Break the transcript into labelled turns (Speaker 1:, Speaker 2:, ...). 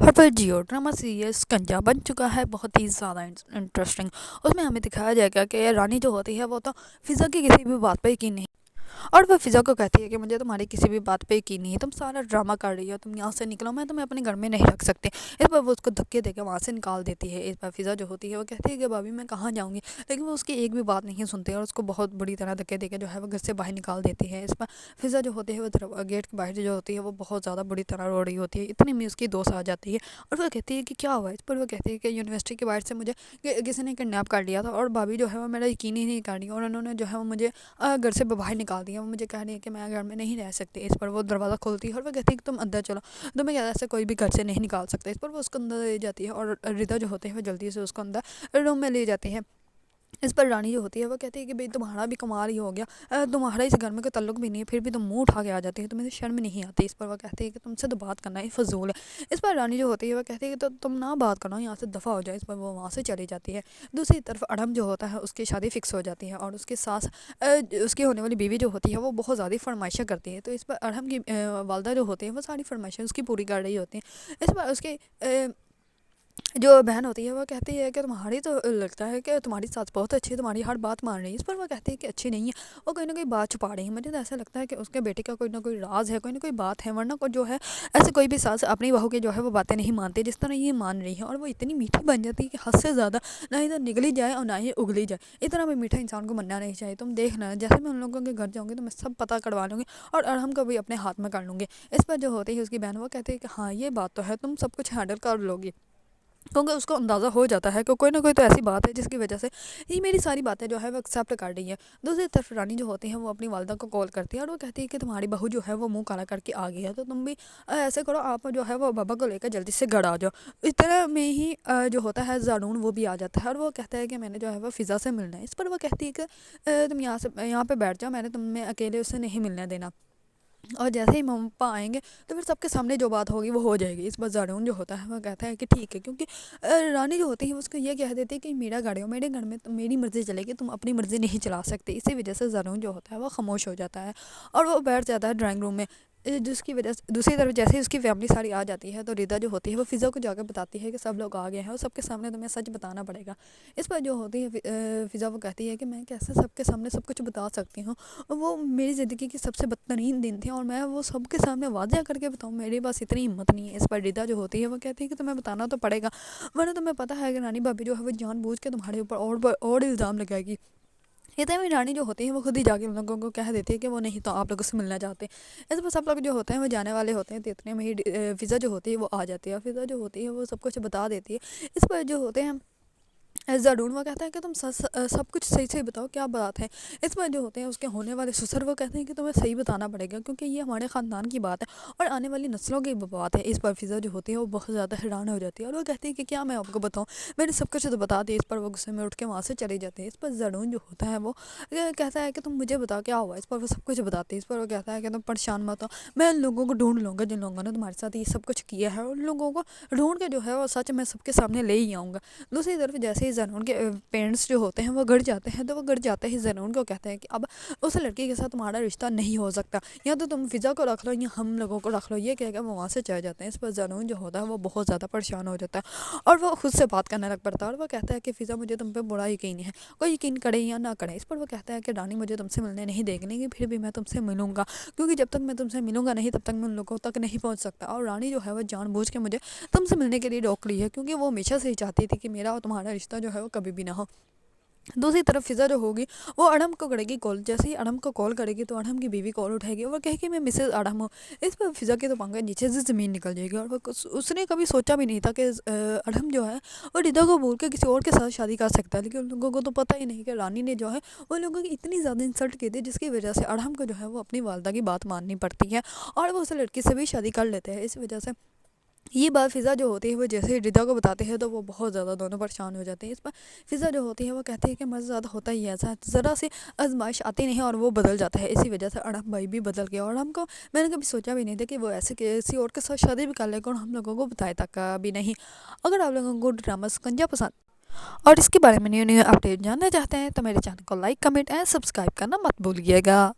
Speaker 1: اور پر Jio drama series Kunjah بن چکا ہے، بہت ہی زیادہ انٹرسٹنگ۔ اس میں ہمیں دکھایا جائے گا کہ رانی جو ہوتی ہے وہ تو فضا کی کسی بھی بات پہ یقین نہیں، اور وہ فضا کو کہتی ہے کہ مجھے تمہاری کسی بھی بات پہ یقین نہیں ہے، تم سارا ڈرامہ کر رہی ہو، تم یہاں سے نکلو، میں تمہیں اپنے گھر میں نہیں رکھ سکتی۔ اس پر وہ اس کو دھکے دے کے وہاں سے نکال دیتی ہے۔ اس پر فضا جو ہوتی ہے وہ کہتی ہے کہ بھابھی میں کہاں جاؤں گی، لیکن وہ اس کی ایک بھی بات نہیں سنتی اور اس کو بہت بری طرح دھکے دے کے جو ہے وہ گھر سے باہر نکال دیتی ہے۔ اس پر فضا جو ہوتی ہے وہ گیٹ کے باہر جو ہوتی ہے وہ بہت زیادہ بری طرح رو رہی ہوتی ہے، اتنے میں اس کی دوست آ جاتی ہے اور وہ کہتی ہے کہ کیا ہوا۔ اس پر وہ کہتی ہے کہ یونیورسٹی کے باہر سے مجھے کسی نے کڈنیپ کر لیا تھا اور بھابھی جو ہے وہ میرا یقین ہی نہیں کر رہی اور انہوں نے جو ہے وہ مجھے گھر سے باہر نکال دیا، وہ مجھے کہہ رہی ہے کہ میں گھر میں نہیں رہ سکتی۔ اس پر وہ دروازہ کھولتی ہے اور وہ کہتی ہے کہ تم اندر چلو، تمہیں ایسے کوئی بھی گھر سے نہیں نکال سکتا۔ اس پر وہ اس کو اندر لے جاتی ہے اور ردا جو ہوتے ہیں وہ جلدی سے اس کو اندر روم میں لے جاتے ہیں۔ اس پر رانی جو ہوتی ہے وہ کہتی ہے کہ بھئی تمہارا بھی کمال ہی ہو گیا، تمہارا اس گھر میں کوئی تعلق بھی نہیں ہے، پھر بھی تم منہ اٹھا کے آ جاتی ہے، تمہیں شرم نہیں آتی۔ اس پر وہ کہتی ہے کہ تم سے تو بات کرنا ہی فضول ہے۔ اس پر رانی جو ہوتی ہے وہ کہتی ہے کہ تم نہ بات کرو، یہاں سے دفع ہو جائے۔ اس پر وہ وہاں سے چلی جاتی ہے۔ دوسری طرف اڑم جو ہوتا ہے اس کی شادی فکس ہو جاتی ہے اور اس کے ساس اس کی ہونے والی بیوی جو ہوتی ہے وہ بہت زیادہ فرمائشیں کرتی ہے، تو اس پر اڑم کی والدہ جو ہوتی ہے وہ ساری فرمائشیں اس کی پوری کر رہی ہوتی ہیں۔ اس پر اس کے جو بہن ہوتی ہے وہ کہتی ہے کہ تمہاری تو لگتا ہے کہ تمہاری ساس بہت اچھی ہے، تمہاری ہر بات مان رہی ہے۔ اس پر وہ کہتی ہے کہ اچھی نہیں ہے، وہ کوئی نہ کوئی بات چھپا رہی ہے۔ مجھے تو ایسا لگتا ہے کہ اس کے بیٹے کا کوئی نہ کوئی راز ہے، کوئی نہ کوئی بات ہے، ورنہ جو ہے ایسے کوئی بھی ساس اپنی بہو کی جو ہے وہ باتیں نہیں مانتی جس طرح یہ مان رہی ہے، اور وہ اتنی میٹھی بن جاتی ہے کہ حد سے زیادہ، نہ ہی تو نگلی جائے اور نہ ہی اگلی جائے۔ اتنا بھی میٹھا انسان کو بننا نہیں چاہیے۔ تم دیکھنا جیسے میں ان لوگوں کے گھر جاؤں گی تو میں سب پتہ کروا لوں گی اور ارحم کو بھی اپنے ہاتھ میں کر لوں گی۔ اس پر جو ہوتی ہے اس کی بہن وہ کہتی ہے کہ ہاں یہ بات تو ہے، تم سب کچھ ہینڈل کر لو گی، کیونکہ اس کو اندازہ ہو جاتا ہے کہ کوئی نہ کوئی تو ایسی بات ہے جس کی وجہ سے یہ میری ساری باتیں جو ہے وہ ایکسیپٹ کر رہی ہے۔ دوسری طرف رانی جو ہوتی ہے وہ اپنی والدہ کو کال کرتی ہے اور وہ کہتی ہے کہ تمہاری بہو جو ہے وہ منہ کالا کر کے آ گئی ہے، تو تم بھی ایسے کرو، آپ جو ہے وہ بابا کو لے کر جلدی سے گھر آ جاؤ۔ اس طرح میں ہی جو ہوتا ہے زارون وہ بھی آ جاتا ہے اور وہ کہتا ہے کہ میں نے جو ہے وہ فضا سے ملنا ہے۔ اس پر وہ کہتی ہے کہ تم یہاں پہ بیٹھ جاؤ، میں نے تمہیں اکیلے اسے نہیں ملنے دینا، اور جیسے ہی ماما پاپا آئیں گے تو پھر سب کے سامنے جو بات ہوگی وہ ہو جائے گی۔ اس پر زارون جو ہوتا ہے وہ کہتا ہے کہ ٹھیک ہے، کیونکہ رانی جو ہوتی ہے اس کو یہ کہہ دیتی ہے کہ میرا گاڑی ہو، میرے گھر میں تم میری مرضی چلے گی، تم اپنی مرضی نہیں چلا سکتے۔ اسی وجہ سے زارون جو ہوتا ہے وہ خاموش ہو جاتا ہے اور وہ بیٹھ جاتا ہے ڈرائنگ روم میں، جس کی وجہ سے دوسری طرف جیسے ہی اس کی فیملی ساری آ جاتی ہے تو ردا جو ہوتی ہے وہ فضا کو جا کے بتاتی ہے کہ سب لوگ آ گئے ہیں اور سب کے سامنے تمہیں سچ بتانا پڑے گا۔ اس پر جو ہوتی ہے فضا وہ کہتی ہے کہ میں کیسے سب کے سامنے سب کچھ بتا سکتی ہوں، وہ میری زندگی کی سب سے بدترین دن تھے اور میں وہ سب کے سامنے واضح کر کے بتاؤں، میرے پاس اتنی ہمت نہیں ہے۔ اس پر ردا جو ہوتی ہے وہ کہتی ہے کہ تمہیں بتانا تو پڑے گا، ورنہ تمہیں پتہ ہے کہ رانی بھابھی جو ہے وہ جان بوجھ کے تمہارے اوپر اور الزام لگائے گی۔ اتنے میں رانی جو ہوتی ہے وہ خود ہی جا کے ان لوگوں کو کہہ دیتی ہے کہ وہ نہیں تو آپ لوگوں سے ملنا چاہتے ہیں۔ اس پر سب لوگ جو ہوتے ہیں وہ جانے والے ہوتے ہیں، تو اتنے میں ہی فضا جو ہوتی ہے وہ آ جاتی ہے اور فضا جو ہوتی ہے وہ سب کچھ بتا دیتی ہے۔ اس پر جو ہوتے ہیں زارون وہ کہتا ہے کہ تم سب کچھ صحیح صحیح بتاؤ کیا بات ہے۔ اس پر جو ہوتے ہیں اس کے ہونے والے سسر وہ کہتے ہیں کہ تمہیں صحیح بتانا پڑے گا، کیونکہ یہ ہمارے خاندان کی بات ہے اور آنے والی نسلوں کی بات ہے۔ اس پر فضا جو ہوتی ہے وہ بہت زیادہ حیران ہو جاتی ہے اور وہ کہتی ہے کہ کیا میں آپ کو بتاؤں، میں نے سب کچھ تو بتا دیا۔ اس پر وہ غصے میں اٹھ کے وہاں سے چلی جاتی ہے۔ اس پر زارون جو ہوتا ہے وہ کہتا ہے کہ تم مجھے بتاؤ کیا ہوا۔ اس پر وہ سب کچھ بتاتی ہے۔ اس پر وہ کہتا ہے کہ تم پریشان مت ہو، میں ان لوگوں کو ڈھونڈ لوں گا جن لوگوں نے تمہارے ساتھ یہ سب کچھ کیا ہے، اور ان لوگوں کو ڈھونڈ کے جو ہے وہ سچ میں سب کے سامنے لے ہی آؤں گا۔ دوسری طرف جیسے ہی زارون کے پیرنٹس جو ہوتے ہیں وہ گھر جاتے ہیں تو وہ گھر جاتے ہی زارون کو کہتے ہیں کہ اب اس لڑکی کے ساتھ تمہارا رشتہ نہیں ہو سکتا، یا تو تم فضا کو رکھ لو یا ہم لوگوں کو رکھ لو۔ یہ کہہ کے وہ وہاں سے چلے جاتے ہیں۔ اس پر زارون جو ہوتا ہے وہ بہت زیادہ پریشان ہو جاتا ہے اور وہ خود سے بات کرنے لگ پڑتا ہے اور وہ کہتا ہے کہ فضا مجھے تم پہ بڑا یقین ہے، کوئی یقین کرے یا نہ کرے۔ اس پر وہ کہتا ہے کہ رانی مجھے تم سے ملنے نہیں دے گی، لیکن پھر بھی میں تم سے ملوں گا، کیونکہ جب تک میں تم سے ملوں گا نہیں تب تک میں ان لوگوں تک نہیں پہنچ سکتا۔ اور رانی جو ہے وہ جان بوجھ کے مجھے تم سے ملنے کے لیے روک لی ہے، کیونکہ وہ ہمیشہ سے ہی چاہتی تھی کہ میرا اور تمہارا رشتہ جو ہے وہ کبھی بھی نہ ہو۔ دوسری طرف فضا جو ہوگی وہ اڑم کو کرے گی کال، جیسے ہی اڑم کو کال کرے گی تو اڑم کی بیوی کال اٹھائے گی اور وہ کہے گی میں مسز اڑم ہوں۔ اس پر فضا کے تو پنکھا نیچے سے زمین نکل جائے گی اور اس نے کبھی سوچا بھی نہیں تھا کہ اڑم جو ہے وہ ردا کو بول کے کسی اور کے ساتھ شادی کر سکتا ہے، لیکن ان لوگوں کو تو پتہ ہی نہیں کہ رانی نے جو ہے ان لوگوں کی اتنی زیادہ انسلٹ کی تھی، جس کی وجہ سے اڑم کو جو ہے وہ اپنی والدہ کی بات ماننی پڑتی ہے اور وہ اس لڑکی سے بھی شادی کر لیتے ہیں۔ اس وجہ سے یہ بات فضا جو ہوتی ہے وہ جیسے ردا کو بتاتے ہیں تو وہ بہت زیادہ دونوں پریشان ہو جاتے ہیں۔ اس پر فضا جو ہوتی ہے وہ کہتی ہے کہ مزہ زیادہ ہوتا ہی ایسا، ذرا سی آزمائش آتی نہیں اور وہ بدل جاتا ہے۔ اسی وجہ سے اڑم بھائی بھی بدل گیا اور ہم کو میں نے کبھی سوچا بھی نہیں تھا کہ وہ ایسے کسی اور کے ساتھ شادی بھی کر لے گا، اور ہم لوگوں کو بتایا تک بھی نہیں۔ اگر آپ لوگوں کو ڈرامہ سکنجا پسند اور اس کے بارے میں نیو اپڈیٹ جاننا چاہتے ہیں تو میرے چینل کو لائک کمنٹ اینڈ سبسکرائب کرنا مت بھولیے گا۔